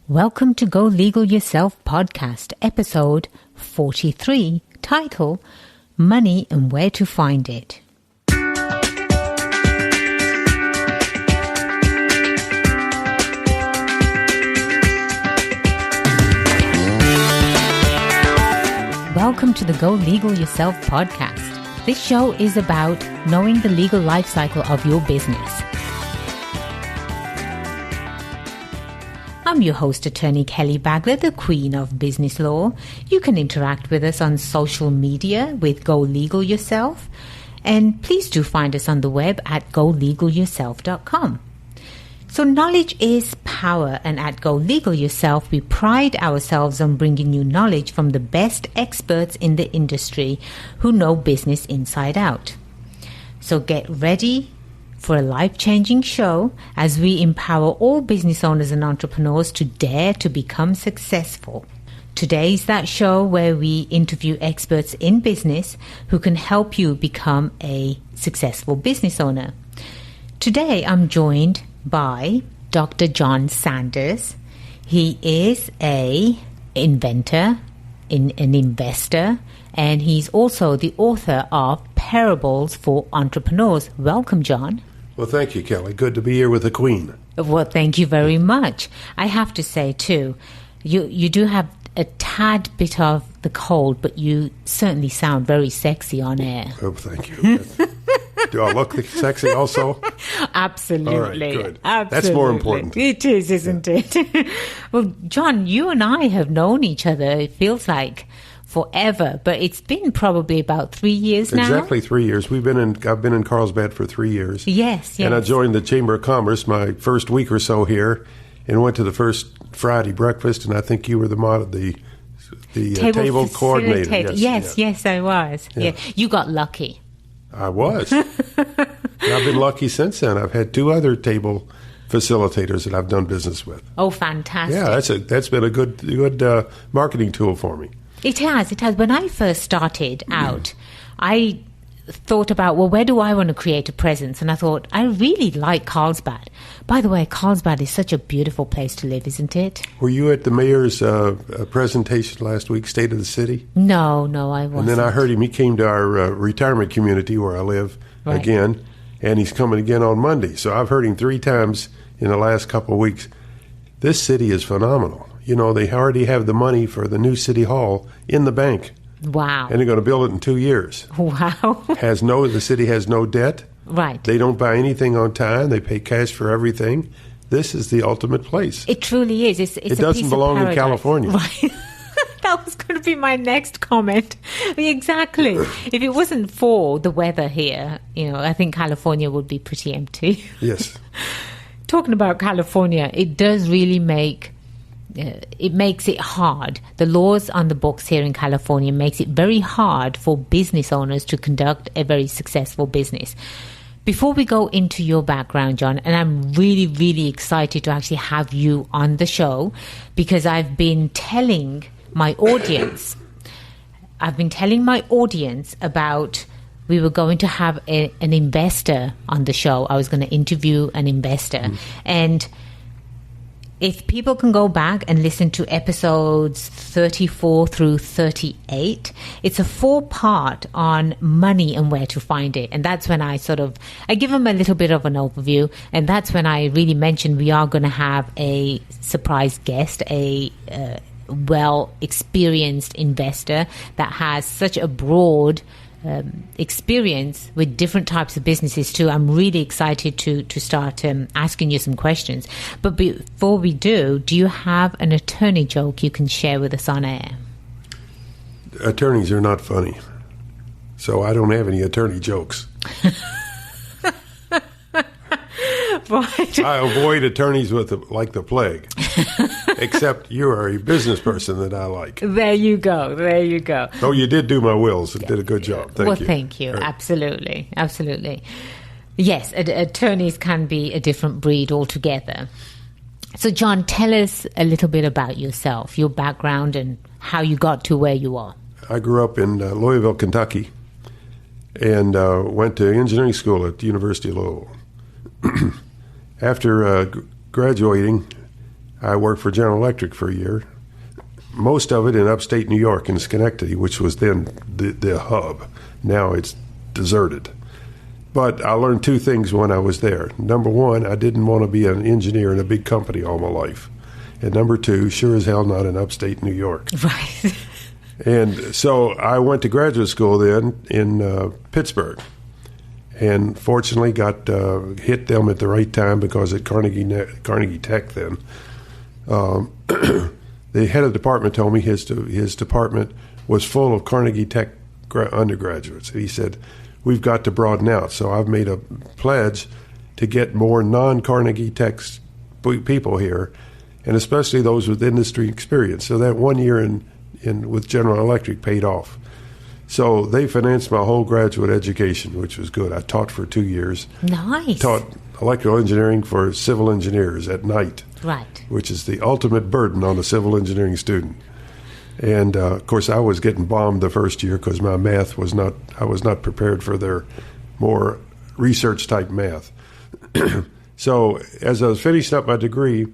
Welcome to Go Legal Yourself podcast, episode 43, title, Money and Where to Find It. Welcome to the Go Legal Yourself podcast. This show is about knowing the legal life cycle of your business. I'm your host, Attorney Kelly Bagler, the Queen of Business Law. You can interact with us on social media with Go Legal Yourself. And please do find us on the web at golegalyourself.com. So knowledge is power, and at Go Legal Yourself, we pride ourselves on bringing you knowledge from the best experts in the industry who know business inside out. So get ready for a life-changing show as we empower all business owners and entrepreneurs to dare to become successful. Today is that show where we interview experts in business who can help you become a successful business owner. Today I'm joined by Dr. John Sanders. He is an inventor, an investor, and he's also the author of Parables for Entrepreneurs. Welcome, John. Well, thank you, Kelly. Good to be here with the Queen. Well, thank you very much. I have to say, too, you do have a tad bit of the cold, but you certainly sound very sexy on air. Oh, thank you. Do I look sexy also? Absolutely. All right, good. Absolutely. That's more important. It is, isn't it? Well, John, you and I have known each other, it feels like, forever, but it's been probably about 3 years now. Exactly 3 years. I've been in Carlsbad for 3 years. Yes. And I joined the Chamber of Commerce my first week or so here, and went to the first Friday breakfast. And I think you were the table coordinator. Yes, I was. Yeah, you got lucky. I was. And I've been lucky since then. I've had two other table facilitators that I've done business with. Oh, fantastic! Yeah, that's been a good marketing tool for me. It has. When I first started out, I thought about, well, where do I want to create a presence? And I thought, I really like Carlsbad. By the way, Carlsbad is such a beautiful place to live, isn't it? Were you at the mayor's presentation last week, State of the City? No, I wasn't. And then I heard him. He came to our retirement community where I live again, and he's coming again on Monday. So I've heard him 3 times in the last couple of weeks. This city is phenomenal. You know, they already have the money for the new city hall in the bank. Wow. And they're going to build it in 2 years. Wow. The city has no debt. Right. They don't buy anything on time. They pay cash for everything. This is the ultimate place. It truly is. It doesn't belong in California. Right. That was going to be my next comment. Exactly. If it wasn't for the weather here, I think California would be pretty empty. Yes. Talking about California, it does really makes it hard. The laws on the books here in California makes it very hard for business owners to conduct a very successful business. Before we go into your background, John, and I'm really, really excited to actually have you on the show because I've been telling my audience about we were going to have an investor on the show. I was going to interview an investor. And if people can go back and listen to episodes 34 through 38, it's a 4-part on money and where to find it. And that's when I give them a little bit of an overview. And that's when I really mentioned we are going to have a surprise guest, a well-experienced investor that has such a broad experience with different types of businesses too. I'm really excited to start asking you some questions. But before we do you have an attorney joke you can share with us on air? Attorneys are not funny, so I don't have any attorney jokes. Right. I avoid attorneys like the plague. Except you are a business person that I like. There you go. Oh, you did do my wills and did a good job. Thank you. Thank you. Right. Absolutely. Yes, attorneys can be a different breed altogether. So, John, tell us a little bit about yourself, your background, and how you got to where you are. I grew up in Louisville, Kentucky, and went to engineering school at the University of Louisville. After graduating, I worked for General Electric for a year, most of it in upstate New York in Schenectady, which was then the hub. Now it's deserted. But I learned two things when I was there. Number one, I didn't want to be an engineer in a big company all my life. And number two, sure as hell not in upstate New York. Right. And so I went to graduate school then in Pittsburgh. And fortunately got hit them at the right time because at Carnegie Tech then, the head of the department told me his department was full of Carnegie Tech undergraduates. And he said, we've got to broaden out. So I've made a pledge to get more non-Carnegie Tech people here, and especially those with industry experience. So that 1 year in with General Electric paid off. So they financed my whole graduate education, which was good. I taught for 2 years. Nice. Taught electrical engineering for civil engineers at night. Right. Which is the ultimate burden on a civil engineering student. And, of course, I was getting bombed the first year because my math was not, I was not prepared for their more research-type math. So as I was finishing up my degree,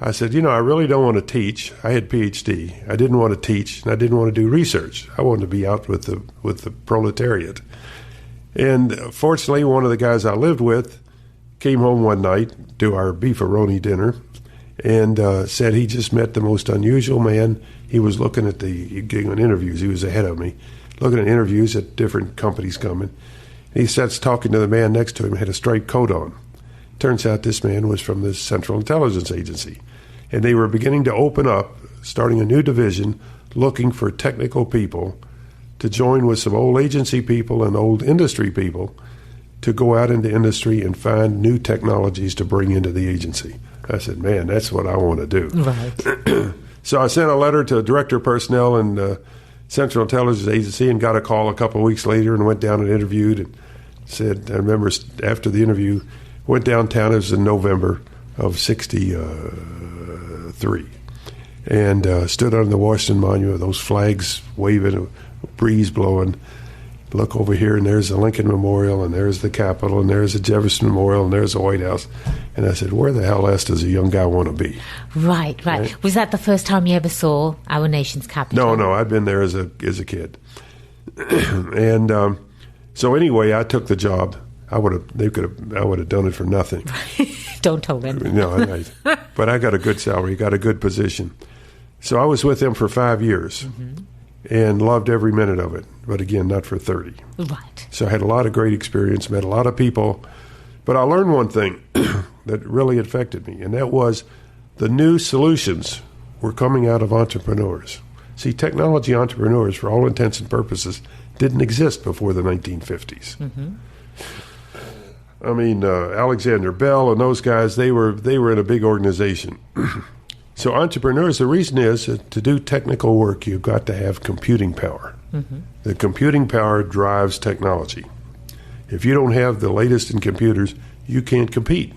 I said, I really don't want to teach. I had PhD. I didn't want to teach, and I didn't want to do research. I wanted to be out with the proletariat. And fortunately, one of the guys I lived with came home one night to our beefaroni dinner and said he just met the most unusual man. He was looking at getting on interviews. He was ahead of me, looking at interviews at different companies coming. And he starts talking to the man next to him, had a striped coat on. Turns out this man was from the Central Intelligence Agency. And they were beginning to open up, starting a new division, looking for technical people to join with some old agency people and old industry people to go out into industry and find new technologies to bring into the agency. I said, man, that's what I want to do. Right. So I sent a letter to Director of Personnel and Central Intelligence Agency and got a call a couple of weeks later and went down and interviewed and said, I remember after the interview, went downtown. It was in November of 1963, and stood under the Washington Monument with those flags waving, a breeze blowing. Look over here, and there's the Lincoln Memorial, and there's the Capitol, and there's the Jefferson Memorial, and there's the White House. And I said, where the hell else does a young guy want to be? Right. Was that the first time you ever saw our nation's capital? No, I'd been there as a kid. And so anyway, I took the job. I would have done it for nothing. Don't tell them. No, but I got a good salary, got a good position. So I was with them for 5 years and loved every minute of it. But again, not for 30. Right. So I had a lot of great experience, met a lot of people. But I learned one thing that really affected me, and that was the new solutions were coming out of entrepreneurs. See, technology entrepreneurs, for all intents and purposes, didn't exist before the 1950s. Mm-hmm. I mean, Alexander Bell and those guys, they were in a big organization. So entrepreneurs, the reason is to do technical work, you've got to have computing power. Mm-hmm. The computing power drives technology. If you don't have the latest in computers, you can't compete.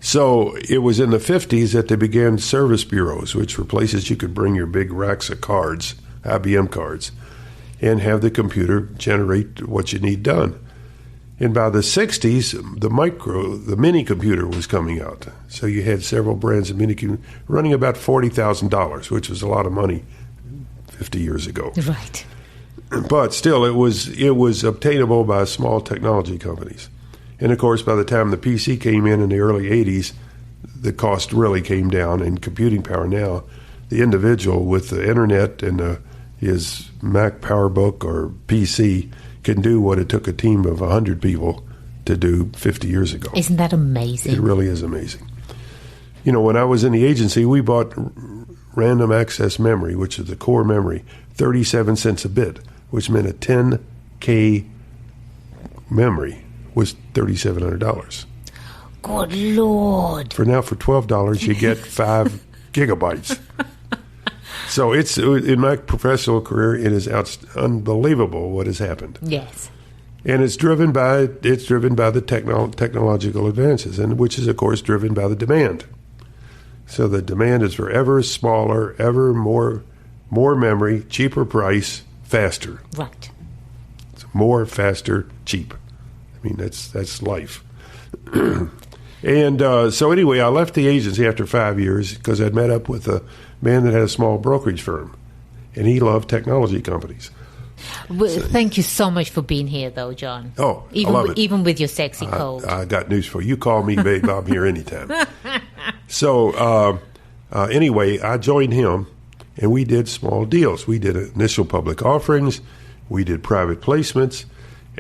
So it was in the 50s that they began service bureaus, which were places you could bring your big racks of cards, IBM cards, and have the computer generate what you need done. And by the 60s, the mini computer was coming out. So you had several brands of mini computer running about $40,000, which was a lot of money 50 years ago. Right. But still, it was obtainable by small technology companies. And of course, by the time the PC came in the early 80s, the cost really came down. And computing power now, the individual with the internet and his Mac PowerBook or PC can do what it took a team of 100 people to do 50 years ago. Isn't that amazing? It really is amazing. When I was in the agency, we bought random access memory, which is the core memory, 37 cents a bit, which meant a 10K memory was $3,700. Good Lord. For $12, you get 5 gigabytes. So it's in my professional career, it is unbelievable what has happened. Yes, and it's driven by the technological advances, and which is of course driven by the demand. So the demand is for ever smaller, ever more memory, cheaper price, faster. Right. It's more, faster, cheap. I mean that's life. And so anyway, I left the agency after 5 years because I'd met up with a man that had a small brokerage firm, and he loved technology companies. Well, thank you so much for being here, though, John. Oh, I love it. Even with your sexy cold. I got news for you. You call me, babe. I'm here anytime. So anyway, I joined him, and we did small deals. We did initial public offerings. We did private placements.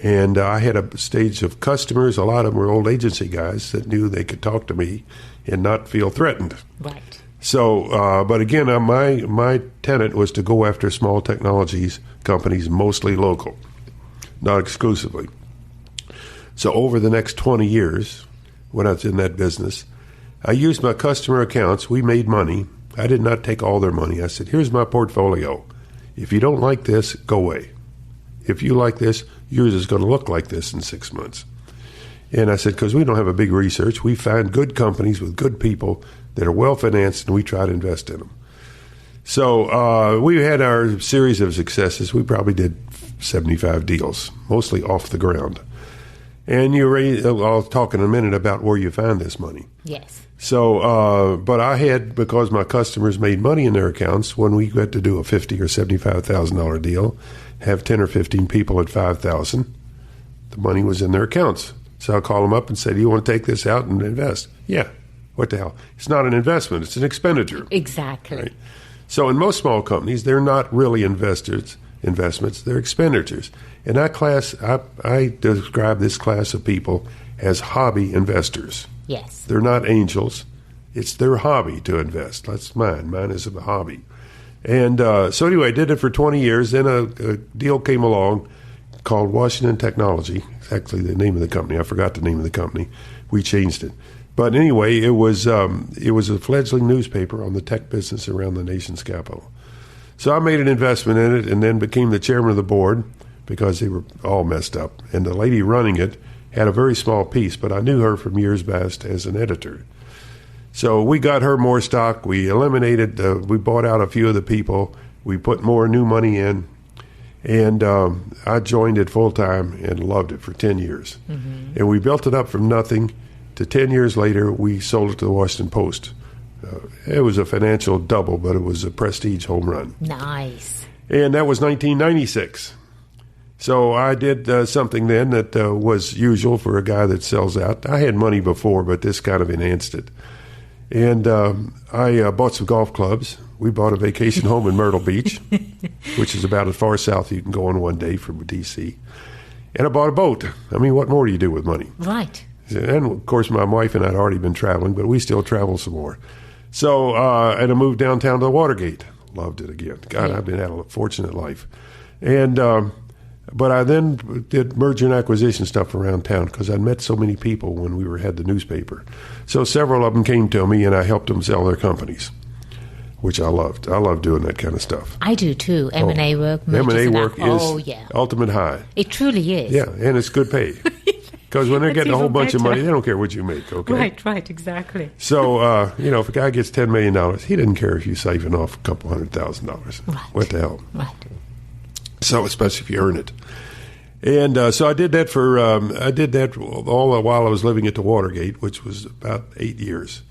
And I had a stage of customers. A lot of them were old agency guys that knew they could talk to me and not feel threatened. Right. So, but again, my tenet was to go after small technologies companies, mostly local, not exclusively. So over the next 20 years, when I was in that business, I used my customer accounts. We made money. I did not take all their money. I said, here's my portfolio. If you don't like this, go away. If you like this, yours is going to look like this in 6 months. And I said, because we don't have a big research, we find good companies with good people that are well-financed, and we try to invest in them. So we had our series of successes. We probably did 75 deals, mostly off the ground. And I'll talk in a minute about where you find this money. Yes. So, but I had, because my customers made money in their accounts, when we got to do a $50,000 or $75,000 deal, have 10 or 15 people at $5,000, the money was in their accounts. So I'll call them up and say, do you want to take this out and invest? Yeah. What the hell? It's not an investment. It's an expenditure. Exactly. Right? So in most small companies, they're not really investments. They're expenditures. And that class, I describe this class of people as hobby investors. Yes. They're not angels. It's their hobby to invest. That's mine. Mine is a hobby. And so anyway, I did it for 20 years. Then a deal came along called Washington Technology. It's actually the name of the company. I forgot the name of the company. We changed it. But anyway, it was a fledgling newspaper on the tech business around the nation's capital. So I made an investment in it and then became the chairman of the board because they were all messed up. And the lady running it had a very small piece, but I knew her from years past as an editor. So we got her more stock. We eliminated, we bought out a few of the people. We put more new money in. And I joined it full time and loved it for 10 years. Mm-hmm. And we built it up from nothing to 10 years later, we sold it to the Washington Post. It was a financial double, but it was a prestige home run. Nice. And that was 1996. So I did something then that was usual for a guy that sells out. I had money before, but this kind of enhanced it. And I bought some golf clubs. We bought a vacation home in Myrtle Beach, which is about as far south you can go in one day from D.C. And I bought a boat. I mean, what more do you do with money? Right. And, of course, my wife and I had already been traveling, but we still travel some more. So, and I moved downtown to Watergate. Loved it again. God, yeah. I've been had a fortunate life. And but I then did merger and acquisition stuff around town because I'd met so many people when we had the newspaper. So several of them came to me, and I helped them sell their companies, which I loved. I love doing that kind of stuff. I do, too. M&A work. M&A work is ultimate high. It truly is. Yeah, and it's good pay. Because when they're getting a whole bunch of money, they don't care what you make, okay? Right, exactly. So, if a guy gets $10 million, he doesn't care if you siphon off a couple $100,000. Right. What the hell? Right. So, especially if you earn it. And so I did that all the while I was living at the Watergate, which was about 8 years.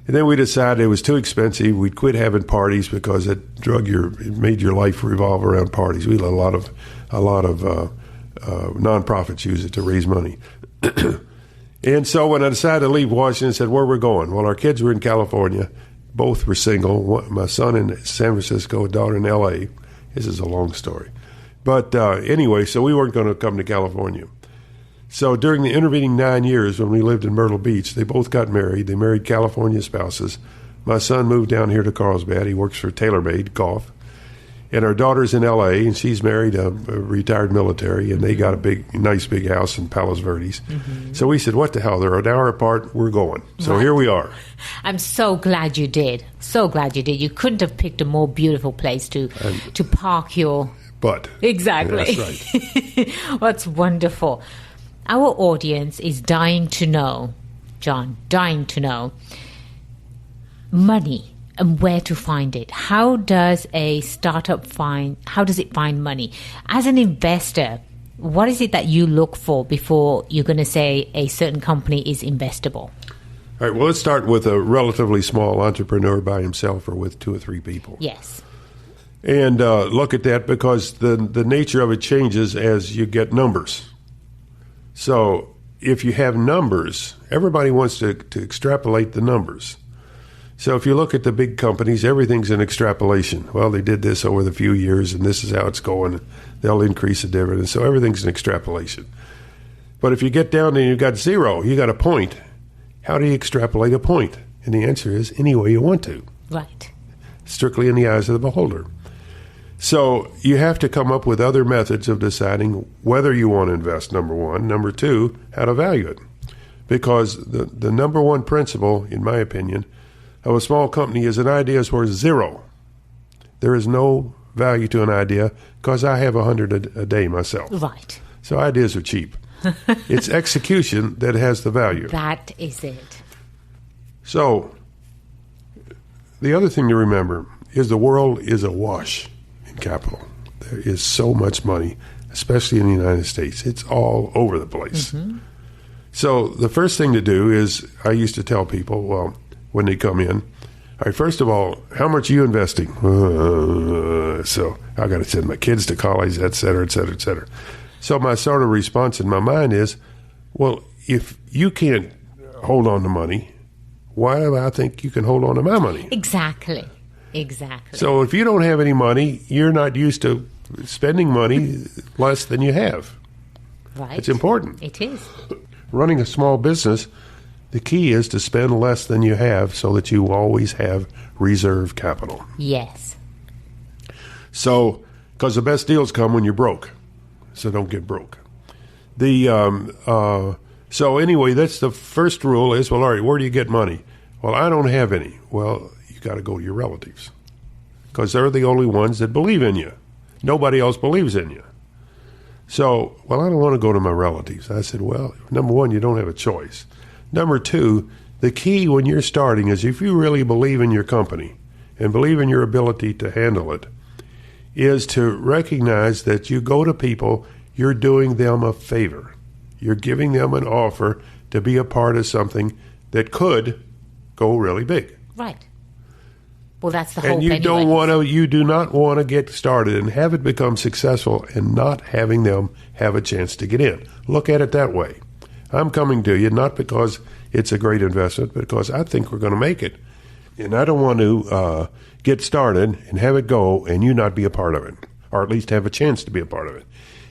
And then we decided it was too expensive. We'd quit having parties because it made your life revolve around parties. We let a lot of nonprofits use it to raise money. And so when I decided to leave Washington, I said, where we're going? Well, our kids were in California. Both were single. My son in San Francisco, a daughter in L.A. This is a long story. But anyway, so we weren't going to come to California. So during the intervening 9 years when we lived in Myrtle Beach, they both got married. They married California spouses. My son moved down here to Carlsbad. He works for TaylorMade Golf. And our daughter's in L.A., and she's married a retired military, and they got a nice big house in Palos Verdes. Mm-hmm. So we said, what the hell? They're an hour apart. We're going. So Here we are. I'm so glad you did. So glad you did. You couldn't have picked a more beautiful place to park your... But. Exactly. Yeah, that's right. That's wonderful. Our audience is dying to know, John, dying to know, money. And where to find it. How does a startup find money? As an investor, what is it that you look for before you're going to say a certain company is investable? All right, well, let's start with a relatively small entrepreneur by himself or with 2 or 3 people. Yes. And look at that, because the nature of it changes as you get numbers. So if you have numbers, everybody wants to extrapolate the numbers. So if you look at the big companies, everything's an extrapolation. Well, they did this over the few years, and this is how it's going. They'll increase the dividend. So everything's an extrapolation. But if you get down and you've got 0, you got a point. How do you extrapolate a point? And the answer is any way you want to. Right. Strictly in the eyes of the beholder. So you have to come up with other methods of deciding whether you want to invest, number one. Number two, how to value it. Because the number one principle, in my opinion, of a small company is an idea is worth 0. There is no value to an idea because I have 100 a day myself. Right. So ideas are cheap. It's execution that has the value. That is it. So the other thing to remember is the world is awash in capital. There is so much money, especially in the United States. It's all over the place. Mm-hmm. So the first thing to do is, I used to tell people, well, when they come in, all right, first of all, how much are you investing? So I got to send my kids to college, et cetera, et cetera, et cetera. So my sort of response in my mind is, well, if you can't hold on to money, why do I think you can hold on to my money? Exactly. So if you don't have any money, you're not used to spending money less than you have. Right. It's important. It is. Running a small business, the key is to spend less than you have so that you always have reserve capital. Yes. So, because the best deals come when you're broke. So don't get broke. So anyway, that's the first rule is, well, all right, where do you get money? Well, I don't have any. Well, you got to go to your relatives because they're the only ones that believe in you. Nobody else believes in you. So, well, I don't want to go to my relatives. I said, well, number one, you don't have a choice. Number two, the key when you're starting is if you really believe in your company and believe in your ability to handle it, is to recognize that you go to people, you're doing them a favor. You're giving them an offer to be a part of something that could go really big. Right. Well, that's the hope. And you do not want to get started and have it become successful and not having them have a chance to get in. Look at it that way. I'm coming to you not because it's a great investment, but because I think we're going to make it. And I don't want to get started and have it go and you not be a part of it, or at least have a chance to be a part of it.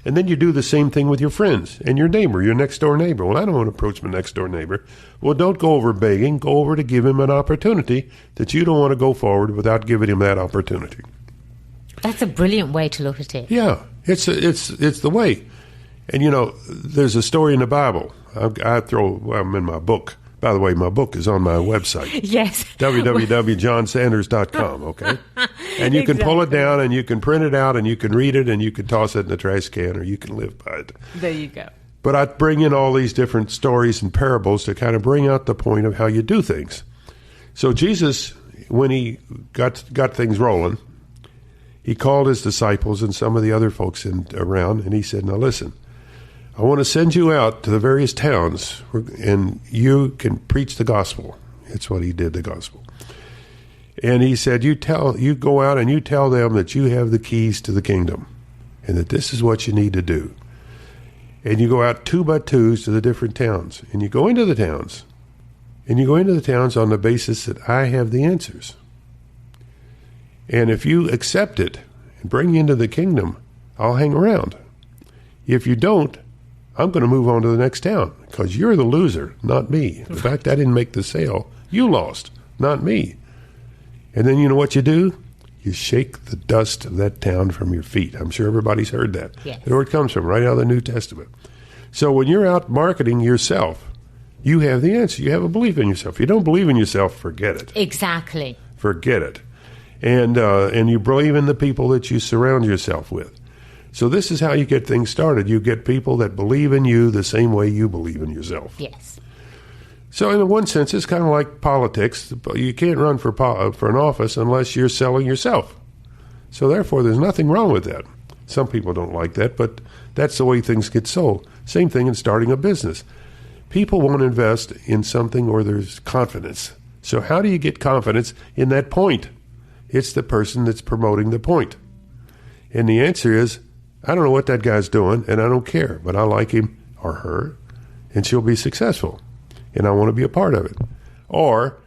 And then you do the same thing with your friends and your neighbor, your next door neighbor. Well, I don't want to approach my next door neighbor. Well, don't go over begging. Go over to give him an opportunity that you don't want to go forward without giving him that opportunity. That's a brilliant way to look at it. Yeah, it's the way. And, there's a story in the Bible. I'm in my book. By the way, my book is on my website. Yes. www.johnsanders.com, okay? And you can pull it down and you can print it out and you can read it and you can toss it in the trash can or you can live by it. There you go. But I bring in all these different stories and parables to kind of bring out the point of how you do things. So Jesus, when he got things rolling, he called his disciples and some of the other folks around and he said, now listen, I want to send you out to the various towns and you can preach the gospel. That's what he did, the gospel. And he said, you go out and you tell them that you have the keys to the kingdom and that this is what you need to do. And you go out 2 by 2s to the different towns and you go into the towns and you go into the towns on the basis that I have the answers. And if you accept it and bring you into the kingdom, I'll hang around. If you don't, I'm going to move on to the next town because you're the loser, not me. In fact, I didn't make the sale. You lost, not me. And then you know what you do? You shake the dust of that town from your feet. I'm sure everybody's heard that. Yes. That's where it comes from, right out of the New Testament. So when you're out marketing yourself, you have the answer. You have a belief in yourself. If you don't believe in yourself, forget it. Exactly. Forget it. And you believe in the people that you surround yourself with. So this is how you get things started. You get people that believe in you the same way you believe in yourself. Yes. So in one sense, it's kind of like politics. You can't run for an office unless you're selling yourself. So therefore, there's nothing wrong with that. Some people don't like that, but that's the way things get sold. Same thing in starting a business. People won't invest in something where there's confidence. So how do you get confidence in that point? It's the person that's promoting the point. And the answer is, I don't know what that guy's doing, and I don't care, but I like him or her, and she'll be successful, and I want to be a part of it. Or,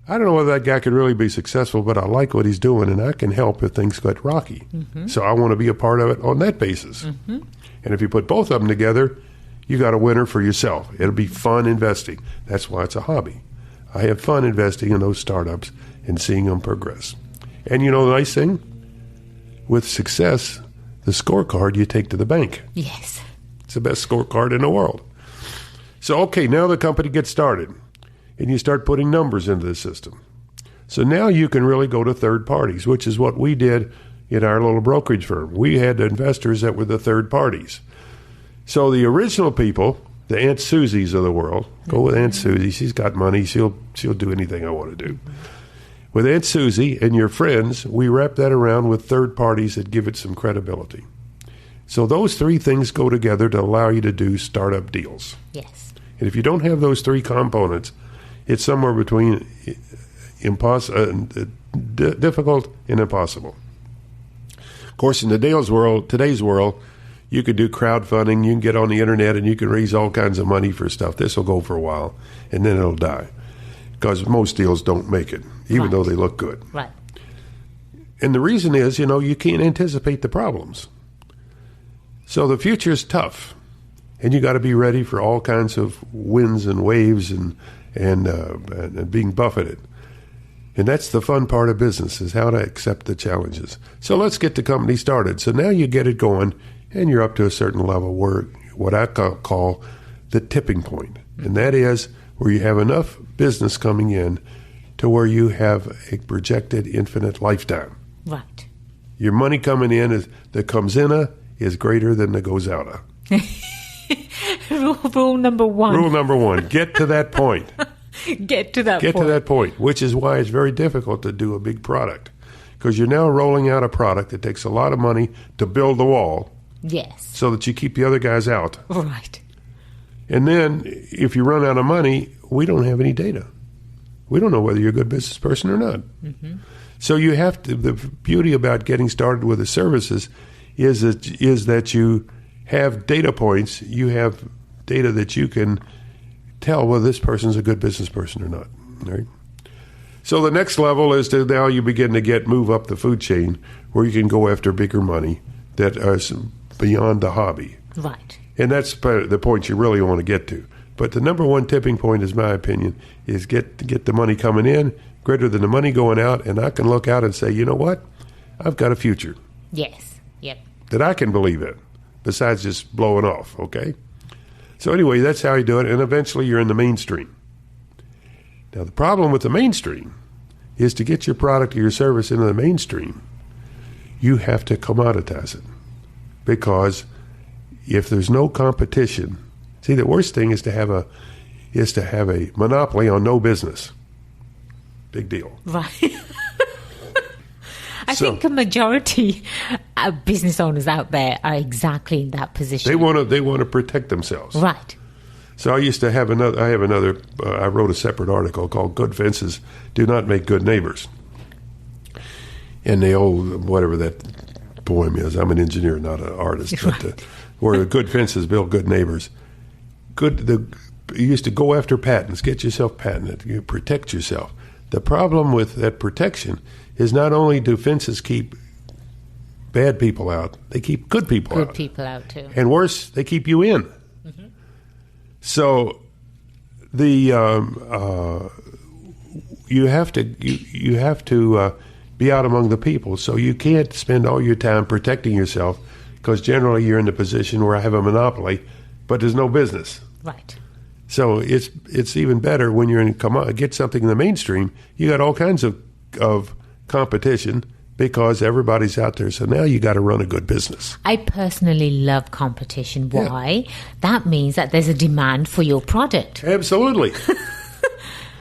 I don't know whether that guy could really be successful, but I like what he's doing, and I can help if things get rocky. Mm-hmm. So I want to be a part of it on that basis. Mm-hmm. And if you put both of them together, you got a winner for yourself. It'll be fun investing. That's why it's a hobby. I have fun investing in those startups and seeing them progress. And you know the nice thing? With success, the scorecard you take to the bank. Yes. It's the best scorecard in the world. So, okay, now the company gets started, and you start putting numbers into the system. So now you can really go to third parties, which is what we did in our little brokerage firm. We had investors that were the third parties. So the original people, the Aunt Susies of the world, go with Aunt Susie. She's got money. She'll do anything I want to do. With Aunt Susie and your friends, we wrap that around with third parties that give it some credibility. So those three things go together to allow you to do startup deals. Yes. And if you don't have those three components, it's somewhere between difficult and impossible. Of course, in today's world, you could do crowdfunding, you can get on the internet, and you can raise all kinds of money for stuff. This will go for a while, and then it'll die. Because most deals don't make it, even though they look good. Right. And the reason is, you can't anticipate the problems. So the future is tough, and you got to be ready for all kinds of winds and waves and being buffeted. And that's the fun part of business, is how to accept the challenges. So let's get the company started. So now you get it going, and you're up to a certain level where what I call the tipping point. And that is where you have enough business coming in to where you have a projected infinite lifetime. Right. Your money coming in that comes in is greater than that goes out. Rule number one. Rule number one. Get to that point. Get to that point, which is why it's very difficult to do a big product. Because you're now rolling out a product that takes a lot of money to build the wall. Yes. So that you keep the other guys out. Right. And then if you run out of money, we don't have any data. We don't know whether you're a good business person or not. Mm-hmm. So you have to, the beauty about getting started with the services is that you have data points, you have data that you can tell whether this person's a good business person or not. Right? So the next level is to now you begin to move up the food chain where you can go after bigger money that is beyond the hobby. Right. And that's the point you really want to get to. But the number one tipping point, is my opinion, is get the money coming in greater than the money going out, and I can look out and say, you know what? I've got a future. Yes. Yep. That I can believe in, besides just blowing off, okay? So anyway, that's how you do it, and eventually you're in the mainstream. Now, the problem with the mainstream is to get your product or your service into the mainstream, you have to commoditize it. Because if there's no competition, see, the worst thing is to have a monopoly on no business. Big deal. Right. I think a majority of business owners out there are exactly in that position. They want to protect themselves. Right. So I wrote a separate article called "Good Fences Do Not Make Good Neighbors." And the old, whatever that poem is, I'm an engineer, not an artist, but where good fences build good neighbors. You used to go after patents, get yourself patented, you protect yourself. The problem with that protection is not only do fences keep bad people out, they keep good people out. Good people out too. And worse, they keep you in. Mm-hmm. So you have to be out among the people. So you can't spend all your time protecting yourself, because generally you're in the position where I have a monopoly, but there's no business. Right. So it's even better when you're get something in the mainstream. You got all kinds of competition because everybody's out there. So now you got to run a good business. I personally love competition. Why? Yeah. That means that there's a demand for your product. Absolutely.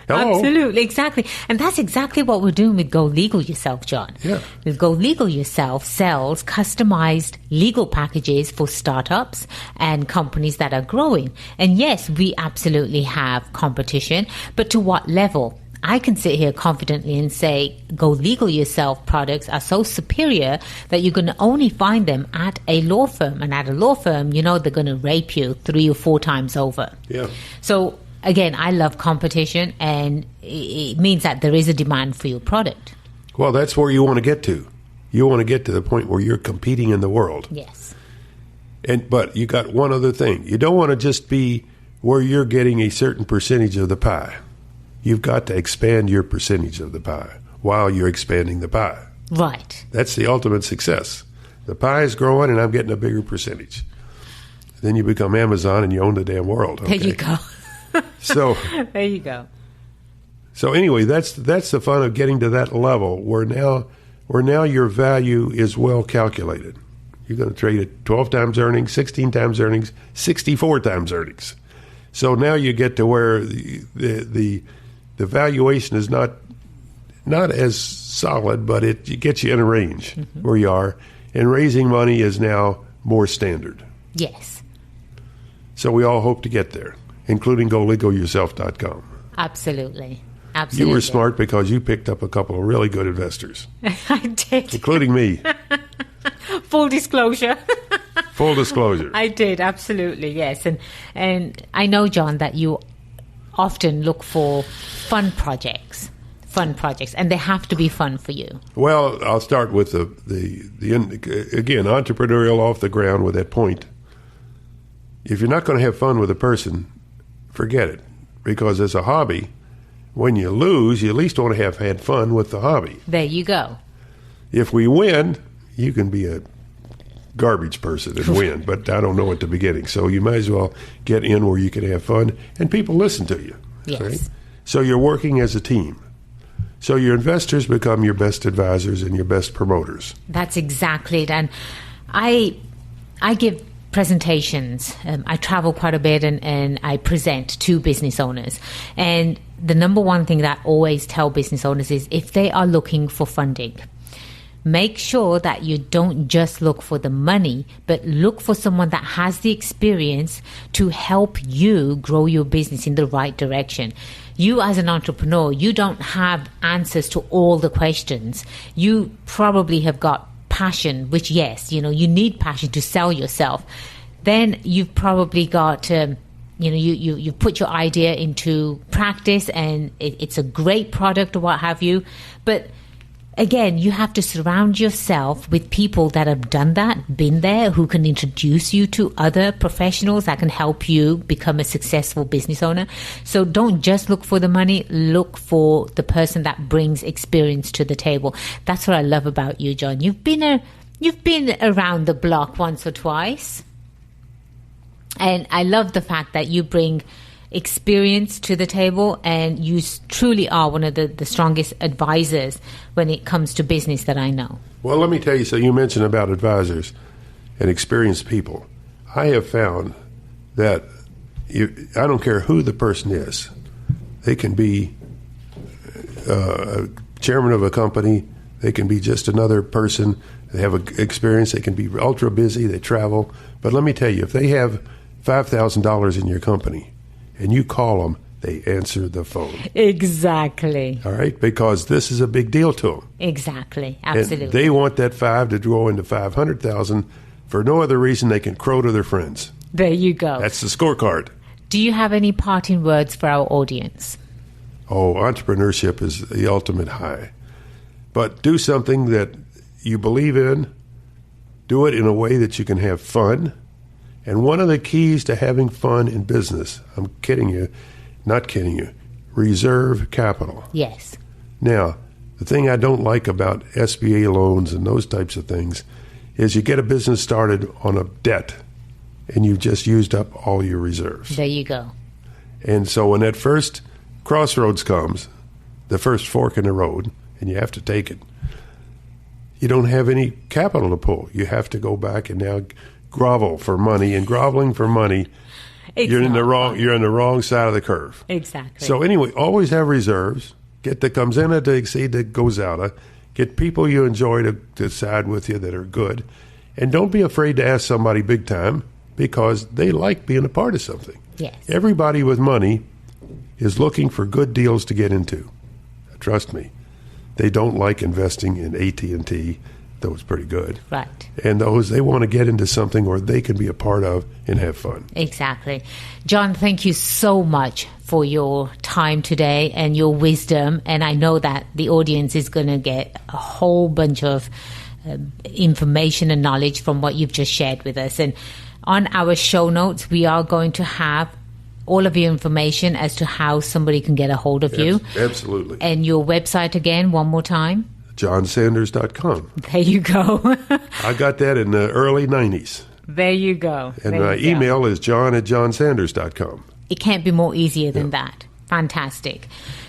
Hello. Absolutely, exactly. And that's exactly what we're doing with Go Legal Yourself, John. Yeah. With Go Legal Yourself sells customized legal packages for startups and companies that are growing. And yes, we absolutely have competition, but to what level? I can sit here confidently and say Go Legal Yourself products are so superior that you're going to only find them at a law firm. And at a law firm, they're going to rape you 3 or 4 times over. Yeah. So, again, I love competition, and it means that there is a demand for your product. Well, that's where you want to get to. You want to get to the point where you're competing in the world. Yes. But you got one other thing. You don't want to just be where you're getting a certain percentage of the pie. You've got to expand your percentage of the pie while you're expanding the pie. Right. That's the ultimate success. The pie is growing, and I'm getting a bigger percentage. Then you become Amazon, and you own the damn world. Okay? There you go. So there you go. So anyway, that's the fun of getting to that level where now your value is well calculated. You're going to trade at 12 times earnings, 16 times earnings, 64 times earnings. So now you get to where the valuation is not as solid, but it gets you in a range where you are, and raising money is now more standard. Yes. So we all hope to get there, including GoLegalYourself.com. Absolutely. You were smart because you picked up a couple of really good investors. I did. Including me. Full disclosure. Full disclosure. I did, absolutely, yes. And I know, John, that you often look for fun projects, and they have to be fun for you. Well, I'll start with the again, entrepreneurial off the ground with that point. If you're not going to have fun with a person, forget it. Because as a hobby, when you lose, you at least want to have had fun with the hobby. There you go. If we win, you can be a garbage person and win, but I don't know at the beginning. So you might as well get in where you can have fun, and people listen to you. Yes. Right? So you're working as a team. So your investors become your best advisors and your best promoters. That's exactly it. And I give presentations. I travel quite a bit, and I present to business owners. And the number one thing that I always tell business owners is if they are looking for funding, make sure that you don't just look for the money, but look for someone that has the experience to help you grow your business in the right direction. You as an entrepreneur, you don't have answers to all the questions. You probably have got passion, which yes, you need passion to sell yourself. Then you've probably got, you put your idea into practice, and it's a great product or what have you. But again, you have to surround yourself with people that have done that, been there, who can introduce you to other professionals that can help you become a successful business owner. So don't just look for the money, look for the person that brings experience to the table. That's what I love about you, John. You've been around the block once or twice. And I love the fact that you bring experience to the table, and you truly are one of the strongest advisors when it comes to business that I know. Well, let me tell you, so you mentioned about advisors and experienced people. I have found that I don't care who the person is. They can be a chairman of a company. They can be just another person. They have experience. They can be ultra busy. They travel. But let me tell you, if they have $5,000 in your company, and you call them, they answer the phone. Exactly. All right? Because this is a big deal to them. Exactly. Absolutely. And they want that 5 to grow into 500,000 for no other reason they can crow to their friends. There you go. That's the scorecard. Do you have any parting words for our audience? Oh, entrepreneurship is the ultimate high. But do something that you believe in. Do it in a way that you can have fun. And one of the keys to having fun in business, I'm kidding you, not kidding you, reserve capital. Yes. Now, the thing I don't like about SBA loans and those types of things is you get a business started on a debt and you've just used up all your reserves. There you go. And so when that first crossroads comes, the first fork in the road, and you have to take it, you don't have any capital to pull. You have to go back and now grovel for money, and groveling for money You're in the wrong side of the curve. Exactly. So anyway, always have reserves. Get the comes in to exceed the goes out. Get people you enjoy to side with you that are good. And don't be afraid to ask somebody big time because they like being a part of something. Yes. Everybody with money is looking for good deals to get into. Trust me. They don't like investing in AT&T. That was pretty good. Right. And those, they want to get into something where they can be a part of and have fun. Exactly. John, thank you so much for your time today and your wisdom. And I know that the audience is going to get a whole bunch of information and knowledge from what you've just shared with us. And on our show notes, we are going to have all of your information as to how somebody can get a hold of you. Absolutely. And your website again, one more time. JohnSanders.com. There you go. I got that in the early 90s. There you go. And my email is john@johnsanders.com. It can't be more easier than that. Fantastic.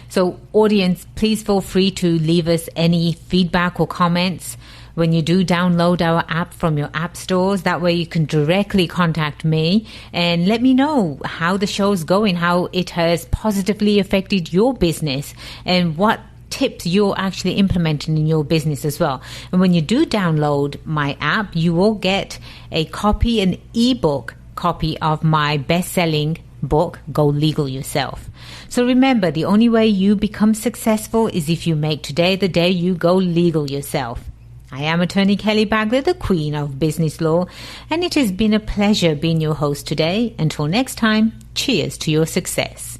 So, audience, please feel free to leave us any feedback or comments when you do download our app from your app stores. That way you can directly contact me and let me know how the show's going, how it has positively affected your business, and what tips you're actually implementing in your business as well. And when you do download my app, you will get a copy, an ebook copy of my best-selling book, Go Legal Yourself. So remember, the only way you become successful is if you make today the day you go legal yourself. I am Attorney Kelly Bagler, the Queen of Business Law, and it has been a pleasure being your host today. Until next time, cheers to your success.